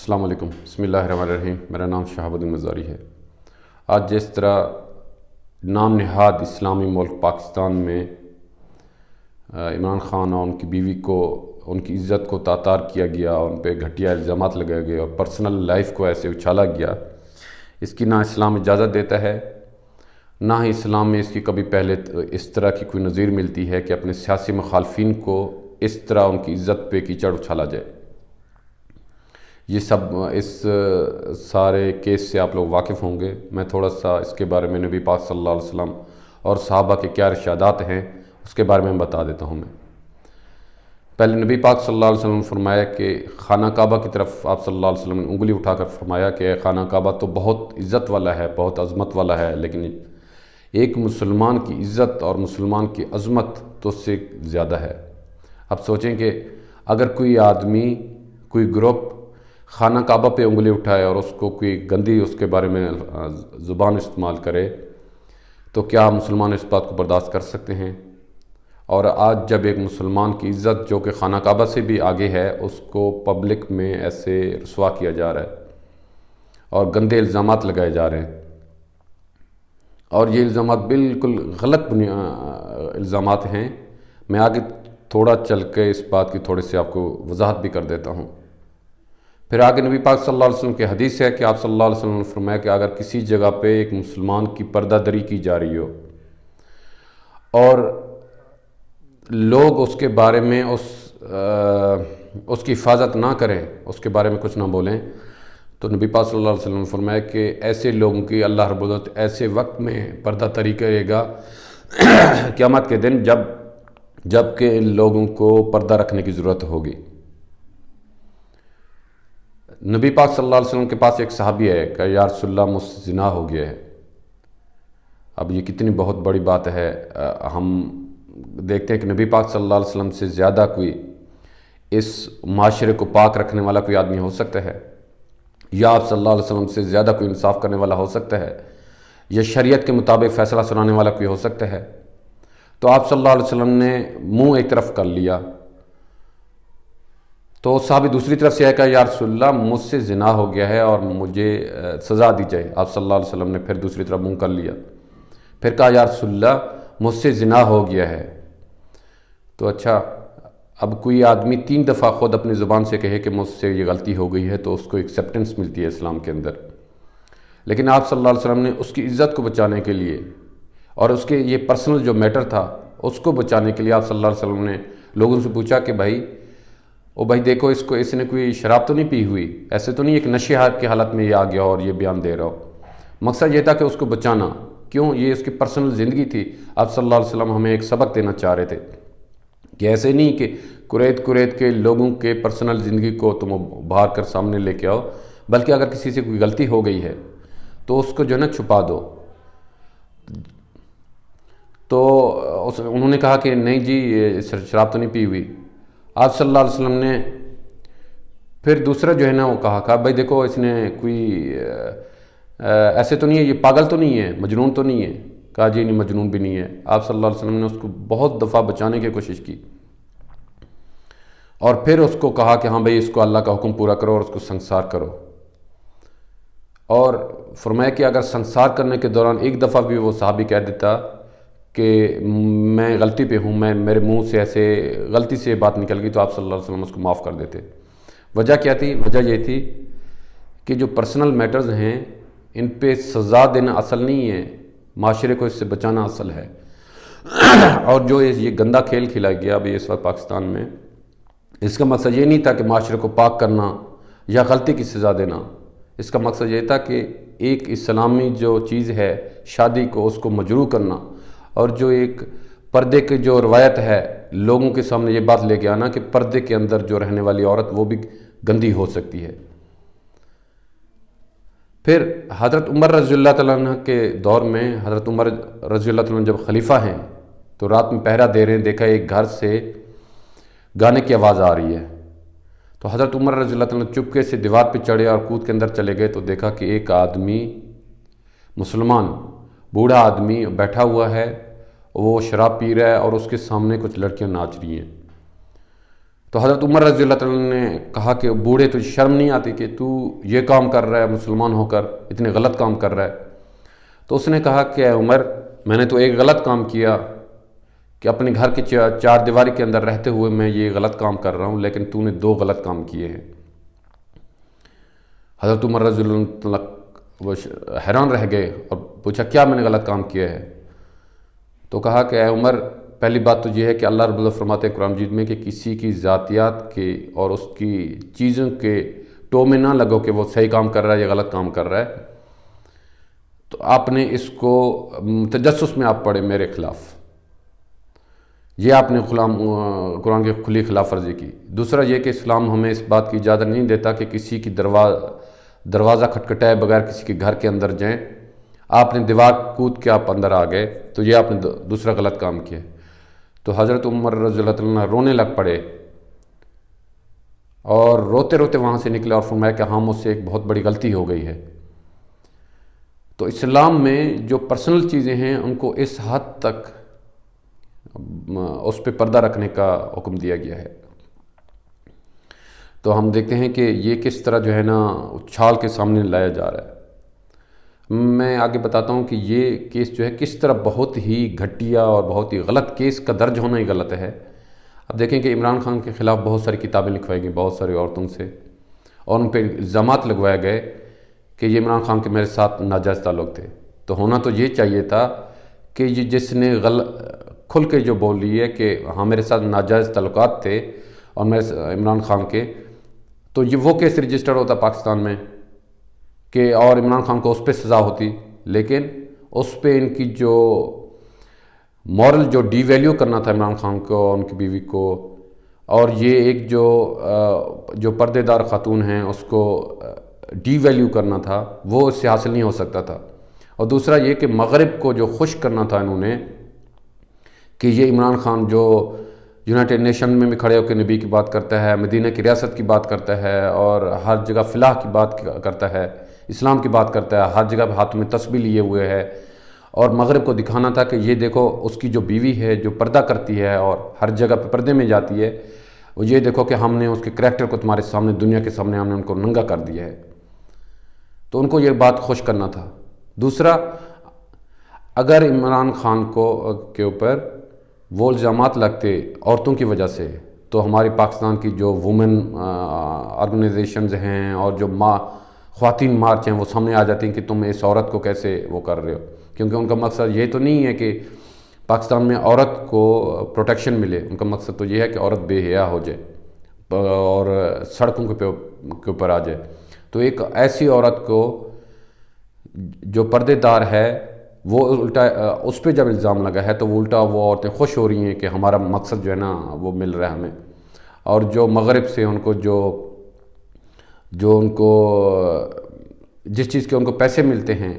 السلام علیکم، بسم اللہ الرحمن الرحیم۔ میرا نام شہاب الدین مزاری ہے۔ آج جس طرح نام نہاد اسلامی ملک پاکستان میں عمران خان اور ان کی بیوی کو ان کی عزت کو تعطار کیا گیا، ان پہ گھٹیا الزامات لگائے گئے اور پرسنل لائف کو ایسے اچھالا گیا، اس کی نہ اسلام اجازت دیتا ہے، نہ ہی اسلام میں اس کی کبھی پہلے اس طرح کی کوئی نظیر ملتی ہے کہ اپنے سیاسی مخالفین کو اس طرح ان کی عزت پہ کیچڑ اچھالا جائے۔ یہ سب اس سارے کیس سے آپ لوگ واقف ہوں گے۔ میں تھوڑا سا اس کے بارے میں نبی پاک صلی اللہ علیہ وسلم اور صحابہ کے کیا ارشادات ہیں اس کے بارے میں بتا دیتا ہوں۔ میں پہلے نبی پاک صلی اللہ علیہ وسلم نے فرمایا کہ خانہ کعبہ کی طرف آپ صلی اللہ علیہ وسلم نے انگلی اٹھا کر فرمایا کہ خانہ کعبہ تو بہت عزت والا ہے، بہت عظمت والا ہے، لیکن ایک مسلمان کی عزت اور مسلمان کی عظمت تو اس سے زیادہ ہے۔ اب سوچیں کہ اگر کوئی آدمی، کوئی گروپ خانہ کعبہ پہ انگلی اٹھائے اور اس کو کوئی گندی اس کے بارے میں زبان استعمال کرے تو کیا مسلمان اس بات کو برداشت کر سکتے ہیں؟ اور آج جب ایک مسلمان کی عزت جو کہ خانہ کعبہ سے بھی آگے ہے اس کو پبلک میں ایسے رسوا کیا جا رہا ہے اور گندے الزامات لگائے جا رہے ہیں، اور یہ الزامات بالکل غلط الزامات ہیں۔ میں آگے تھوڑا چل کے اس بات کی تھوڑی سی آپ کو وضاحت بھی کر دیتا ہوں۔ پھر آگے نبی پاک صلی اللہ علیہ وسلم کی حدیث ہے کہ آپ صلی اللہ علیہ وسلم نے فرمایا کہ اگر کسی جگہ پہ ایک مسلمان کی پردہ دری کی جا رہی ہو اور لوگ اس کے بارے میں اس کی حفاظت نہ کریں، اس کے بارے میں کچھ نہ بولیں، تو نبی پاک صلی اللہ علیہ وسلم نے فرمایا کہ ایسے لوگوں کی اللہ رب العزت ایسے وقت میں پردہ دری کرے گا قیامت کے دن جب کہ ان لوگوں کو پردہ رکھنے کی ضرورت ہوگی۔ نبی پاک صلی اللہ علیہ وسلم کے پاس ایک صحابی ہے کہ یا رسول اللہ مجھ سے زنا ہو گیا ہے۔ اب یہ کتنی بہت بڑی بات ہے۔ ہم دیکھتے ہیں کہ نبی پاک صلی اللہ علیہ وسلم سے زیادہ کوئی اس معاشرے کو پاک رکھنے والا کوئی آدمی ہو سکتا ہے، یا آپ صلی اللہ علیہ وسلم سے زیادہ کوئی انصاف کرنے والا ہو سکتا ہے، یا شریعت کے مطابق فیصلہ سنانے والا کوئی ہو سکتا ہے؟ تو آپ صلی اللہ علیہ وسلم نے منہ ایک طرف کر لیا، تو صحابی دوسری طرف سے آیا کہ یا رسول اللہ مجھ سے زنا ہو گیا ہے اور مجھے سزا دی جائے۔ آپ صلی اللہ علیہ وسلم نے پھر دوسری طرف منہ کر لیا، پھر کہا یا رسول اللہ مجھ سے زنا ہو گیا ہے۔ تو اچھا، اب کوئی آدمی 3 دفعہ خود اپنی زبان سے کہے کہ مجھ سے یہ غلطی ہو گئی ہے تو اس کو ایکسیپٹنس ملتی ہے اسلام کے اندر، لیکن آپ صلی اللہ علیہ وسلم نے اس کی عزت کو بچانے کے لیے اور اس کے یہ پرسنل جو میٹر تھا اس کو بچانے کے لیے آپ صلی اللہ علیہ وسلم نے لوگوں سے پوچھا کہ بھائی دیکھو اس نے کوئی شراب تو نہیں پی ہوئی، ایسے تو نہیں ایک نشے کی حالت میں یہ آ گیا اور یہ بیان دے رہا ہو۔ مقصد یہ تھا کہ اس کو بچانا، کیوں؟ یہ اس کی پرسنل زندگی تھی۔ آپ صلی اللہ علیہ وسلم ہمیں ایک سبق دینا چاہ رہے تھے کہ ایسے نہیں کہ کریت کے لوگوں کے پرسنل زندگی کو تم ابھار کر سامنے لے کے آؤ، بلکہ اگر کسی سے کوئی غلطی ہو گئی ہے تو اس کو جو ہے نا چھپا دو۔ تو انہوں نے کہا کہ نہیں جی یہ شراب تو نہیں پی ہوئی۔ آپ صلی اللہ علیہ وسلم نے پھر دوسرا جو ہے نا وہ کہا بھائی دیکھو اس نے کوئی ایسے تو نہیں ہے، یہ پاگل تو نہیں ہے، مجنون تو نہیں ہے؟ کہا جی نہیں، مجنون بھی نہیں ہے۔ آپ صلی اللہ علیہ وسلم نے اس کو بہت دفعہ بچانے کی کوشش کی اور پھر اس کو کہا کہ ہاں بھائی اس کو اللہ کا حکم پورا کرو اور اس کو سنسار کرو، اور فرمایا کہ اگر سنسار کرنے کے دوران ایک دفعہ بھی وہ صحابی کہہ دیتا کہ میں غلطی پہ ہوں، میرے منہ سے ایسے غلطی سے بات نکل گئی، تو آپ صلی اللہ علیہ وسلم اس کو معاف کر دیتے۔ وجہ کیا تھی؟ وجہ یہ تھی کہ جو پرسنل میٹرز ہیں ان پہ سزا دینا اصل نہیں ہے، معاشرے کو اس سے بچانا اصل ہے۔ اور جو یہ گندا کھیل کھیلا گیا ابھی اس وقت پاکستان میں، اس کا مقصد یہ نہیں تھا کہ معاشرے کو پاک کرنا یا غلطی کی سزا دینا، اس کا مقصد یہ تھا کہ ایک اسلامی جو چیز ہے شادی کو، اس کو مجروح کرنا، اور جو ایک پردے کی جو روایت ہے لوگوں کے سامنے یہ بات لے کے آنا کہ پردے کے اندر جو رہنے والی عورت وہ بھی گندی ہو سکتی ہے۔ پھر حضرت عمر رضی اللہ تعالیٰ عنہ کے دور میں، حضرت عمر رضی اللہ تعالیٰ عنہ جب خلیفہ ہیں تو رات میں پہرا دے رہے ہیں، دیکھا ایک گھر سے گانے کی آواز آ رہی ہے، تو حضرت عمر رضی اللہ تعالیٰ عنہ چپکے سے دیوار پہ چڑھے اور کود کے اندر چلے گئے، تو دیکھا کہ ایک آدمی مسلمان بوڑھا آدمی بیٹھا ہوا ہے، وہ شراب پی رہا ہے اور اس کے سامنے کچھ لڑکیاں ناچ رہی ہیں۔ تو حضرت عمر رضی اللہ تعالیٰ نے کہا کہ بوڑھے تجھے شرم نہیں آتی کہ تو یہ کام کر رہا ہے مسلمان ہو کر، اتنے غلط کام کر رہا ہے؟ تو اس نے کہا کہ اے عمر، میں نے تو ایک غلط کام کیا کہ اپنے گھر کے چار دیواری کے اندر رہتے ہوئے میں یہ غلط کام کر رہا ہوں، لیکن تو نے دو غلط کام کیے ہیں۔ حضرت عمر رضی اللہ عنہ وہ حیران رہ گئے اور پوچھا کیا میں نے غلط کام کیا ہے؟ تو کہا کہ اے عمر، پہلی بات تو یہ ہے کہ اللہ رب العزت فرماتے ہیں قرآن مجید میں کہ کسی کی ذاتیات کے اور اس کی چیزوں کے ٹو میں نہ لگو کہ وہ صحیح کام کر رہا ہے یا غلط کام کر رہا ہے۔ تو آپ نے اس کو تجسس میں آپ پڑھے میرے خلاف، یہ آپ نے قرآن کی کھلی خلاف ورزی کی۔ دوسرا یہ کہ اسلام ہمیں اس بات کی اجازت نہیں دیتا کہ کسی کی دروازہ کھٹکھٹائے بغیر کسی کے گھر کے اندر جائیں۔ آپ نے دیوار کود کے آپ اندر آ گئے، تو یہ آپ نے دوسرا غلط کام کیا۔ تو حضرت عمر رضی اللہ عنہ رونے لگ پڑے اور روتے روتے وہاں سے نکلے اور فرمایا کہ ہاں، مجھ سے ایک بہت بڑی غلطی ہو گئی ہے۔ تو اسلام میں جو پرسنل چیزیں ہیں ان کو اس حد تک اس پہ پردہ رکھنے کا حکم دیا گیا ہے۔ تو ہم دیکھتے ہیں کہ یہ کس طرح جو ہے نا اچھال کے سامنے لایا جا رہا ہے۔ میں آگے بتاتا ہوں کہ یہ کیس جو ہے کس طرح بہت ہی گھٹیا اور بہت ہی غلط کیس کا درج ہونا ہی غلط ہے۔ اب دیکھیں کہ عمران خان کے خلاف بہت ساری کتابیں لکھوائی گئیں بہت ساری عورتوں سے، اور ان پہ الزامات لگوائے گئے کہ یہ عمران خان کے میرے ساتھ ناجائز تعلق تھے۔ تو ہونا تو یہ چاہیے تھا کہ یہ جس نے کھل کے جو بول رہی ہے کہ ہاں میرے ساتھ ناجائز تعلقات تھے اور میرے عمران خان کے، تو یہ وہ کیس رجسٹر ہوتا پاکستان میں کہ اور عمران خان کو اس پہ سزا ہوتی، لیکن اس پہ ان کی جو مورل جو ڈی ویلیو کرنا تھا عمران خان کو اور ان کی بیوی کو، اور یہ ایک جو پردے دار خاتون ہیں اس کو ڈی ویلیو کرنا تھا، وہ اس سے حاصل نہیں ہو سکتا تھا۔ اور دوسرا یہ کہ مغرب کو جو خوش کرنا تھا انہوں نے کہ یہ عمران خان جو یونائٹڈ نیشن میں بھی کھڑے ہو کے نبی کی بات کرتا ہے، مدینہ کی ریاست کی بات کرتا ہے، اور ہر جگہ فلاح کی بات کرتا ہے، اسلام کی بات کرتا ہے، ہر جگہ ہاتھ میں تسبیح لیے ہوئے ہے، اور مغرب کو دکھانا تھا کہ یہ دیکھو اس کی جو بیوی ہے جو پردہ کرتی ہے اور ہر جگہ پہ پردے میں جاتی ہے، وہ یہ دیکھو کہ ہم نے اس کے کریکٹر کو تمہارے سامنے دنیا کے سامنے ہم نے ان کو ننگا کر دیا ہے۔ تو ان کو یہ بات خوش کرنا تھا۔ دوسرا، اگر عمران خان کے اوپر وہ الزامات لگتے عورتوں کی وجہ سے، تو ہماری پاکستان کی جو وومن آرگنائزیشنز ہیں اور جو خواتین مارچ ہیں وہ سامنے آ جاتی ہیں کہ تم اس عورت کو کیسے وہ کر رہے ہو، کیونکہ ان کا مقصد یہ تو نہیں ہے کہ پاکستان میں عورت کو پروٹیکشن ملے، ان کا مقصد تو یہ ہے کہ عورت بے حیا ہو جائے اور سڑکوں کے اوپر آ جائے۔ تو ایک ایسی عورت کو جو پردے دار ہے وہ الٹا اس پہ جب الزام لگا ہے تو وہ الٹا وہ عورتیں خوش ہو رہی ہیں کہ ہمارا مقصد جو ہے نا وہ مل رہا ہے ہمیں، اور جو مغرب سے ان کو جو ان کو جس چیز کے ان کو پیسے ملتے ہیں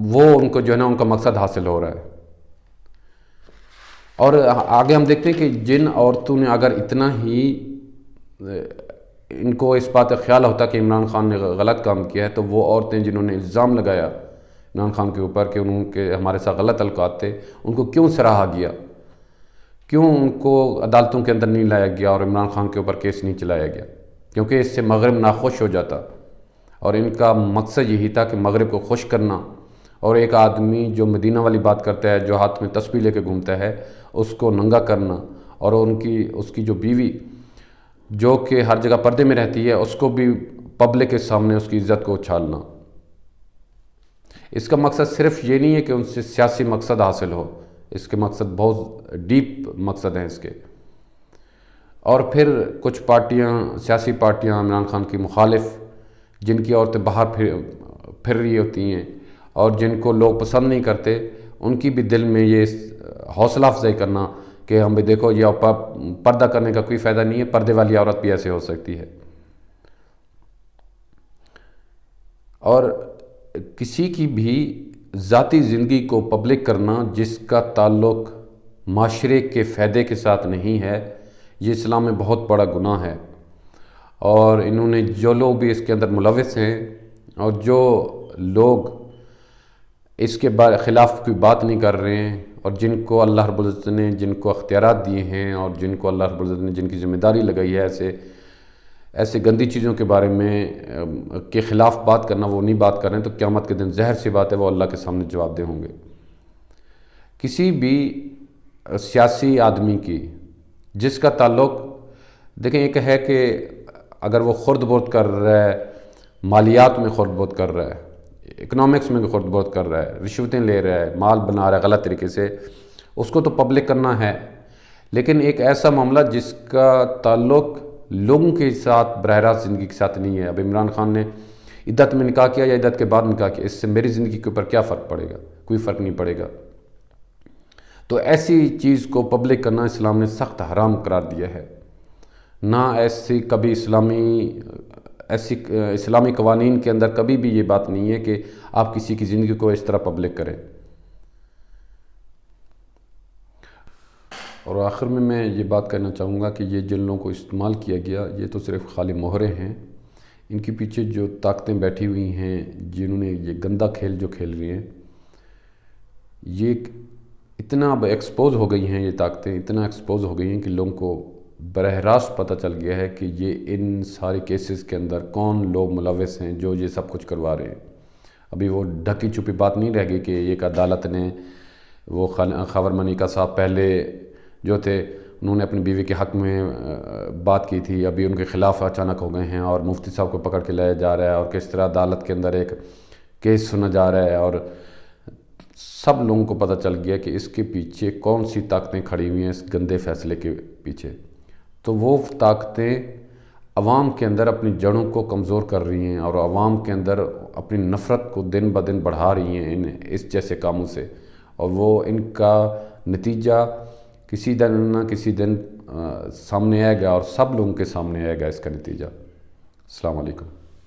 وہ ان کو جو ہے نا ان کا مقصد حاصل ہو رہا ہے۔ اور آگے ہم دیکھتے ہیں کہ جن عورتوں نے اگر اتنا ہی ان کو اس بات کا خیال ہوتا کہ عمران خان نے غلط کام کیا ہے، تو وہ عورتیں جنہوں نے الزام لگایا عمران خان کے اوپر کہ انہوں کے ہمارے ساتھ غلط تعلقات تھے، ان کو کیوں سراہا گیا، کیوں ان کو عدالتوں کے اندر نہیں لایا گیا اور عمران خان کے اوپر کیس نہیں چلایا گیا؟ کیونکہ اس سے مغرب ناخوش ہو جاتا، اور ان کا مقصد یہی تھا کہ مغرب کو خوش کرنا، اور ایک آدمی جو مدینہ والی بات کرتا ہے، جو ہاتھ میں تسبیح لے کے گھومتا ہے، اس کو ننگا کرنا، اور اس کی جو بیوی جو کہ ہر جگہ پردے میں رہتی ہے اس کو بھی پبلک کے سامنے اس کی عزت کو اچھالنا۔ اس کا مقصد صرف یہ نہیں ہے کہ ان سے سیاسی مقصد حاصل ہو، اس کے مقصد بہت ڈیپ مقصد ہیں اس کے۔ اور پھر کچھ سیاسی پارٹیاں عمران خان کی مخالف، جن کی عورتیں باہر پھر رہی ہوتی ہیں اور جن کو لوگ پسند نہیں کرتے، ان کی بھی دل میں یہ حوصلہ افزائی کرنا کہ ہم بھی دیکھو یہ پردہ کرنے کا کوئی فائدہ نہیں ہے، پردے والی عورت بھی ایسے ہو سکتی ہے۔ اور کسی کی بھی ذاتی زندگی کو پبلک کرنا جس کا تعلق معاشرے کے فائدے کے ساتھ نہیں ہے، یہ اسلام میں بہت بڑا گناہ ہے۔ اور انہوں نے جو لوگ بھی اس کے اندر ملوث ہیں اور جو لوگ اس کے خلاف کوئی بات نہیں کر رہے ہیں اور جن کو اللہ رب العزت نے جن کو اختیارات دیے ہیں اور جن کو اللہ رب العزت نے جن کی ذمہ داری لگائی ہے ایسے گندی چیزوں کے بارے میں کے خلاف بات کرنا، وہ نہیں بات کر رہے ہیں، تو قیامت کے دن ظاہر سی بات ہے وہ اللہ کے سامنے جواب دہ ہوں گے۔ کسی بھی سیاسی آدمی کی جس کا تعلق، دیکھیں ایک ہے کہ اگر وہ خرد برد کر رہا ہے، مالیات میں خرد برد کر رہا ہے، اکنامکس میں بھی خرد برد کر رہا ہے، رشوتیں لے رہا ہے، مال بنا رہا ہے غلط طریقے سے، اس کو تو پبلک کرنا ہے۔ لیکن ایک ایسا معاملہ جس کا تعلق لوگوں کے ساتھ براہ راست زندگی کے ساتھ نہیں ہے، اب عمران خان نے عدت میں نکاح کیا یا عدت کے بعد نکاح کیا، اس سے میری زندگی کے اوپر کیا فرق پڑے گا؟ کوئی فرق نہیں پڑے گا۔ تو ایسی چیز کو پبلک کرنا اسلام نے سخت حرام قرار دیا ہے۔ نہ ایسی کبھی اسلامی قوانین کے اندر کبھی بھی یہ بات نہیں ہے کہ آپ کسی کی زندگی کو اس طرح پبلک کریں۔ اور آخر میں یہ بات کہنا چاہوں گا کہ یہ جن لوگوں کو استعمال کیا گیا، یہ تو صرف خالی مہرے ہیں، ان کے پیچھے جو طاقتیں بیٹھی ہوئی ہیں، جنہوں نے یہ گندا کھیل جو کھیل رہی ہیں، یہ اتنا اب ایکسپوز ہو گئی ہیں، یہ طاقتیں اتنا ایکسپوز ہو گئی ہیں کہ لوگوں کو براہ راست پتہ چل گیا ہے کہ یہ ان سارے کیسز کے اندر کون لوگ ملوث ہیں جو یہ سب کچھ کروا رہے ہیں۔ ابھی وہ ڈھکی چھپی بات نہیں رہ گئی کہ ایک عدالت نے وہ خاور منیکا صاحب پہلے جو تھے انہوں نے اپنی بیوی کے حق میں بات کی تھی، ابھی ان کے خلاف اچانک ہو گئے ہیں اور مفتی صاحب کو پکڑ کے لایا جا رہا ہے اور کس طرح عدالت کے اندر ایک کیس سنا جا رہا ہے، اور سب لوگوں کو پتہ چل گیا کہ اس کے پیچھے کون سی طاقتیں کھڑی ہوئی ہیں اس گندے فیصلے کے پیچھے۔ تو وہ طاقتیں عوام کے اندر اپنی جڑوں کو کمزور کر رہی ہیں اور عوام کے اندر اپنی نفرت کو دن بہ دن بڑھا رہی ہیں اس جیسے کاموں سے، اور وہ ان کا نتیجہ کسی دن نہ کسی دن سامنے آئے گا اور سب لوگوں کے سامنے آئے گا اس کا نتیجہ۔ السلام علیکم۔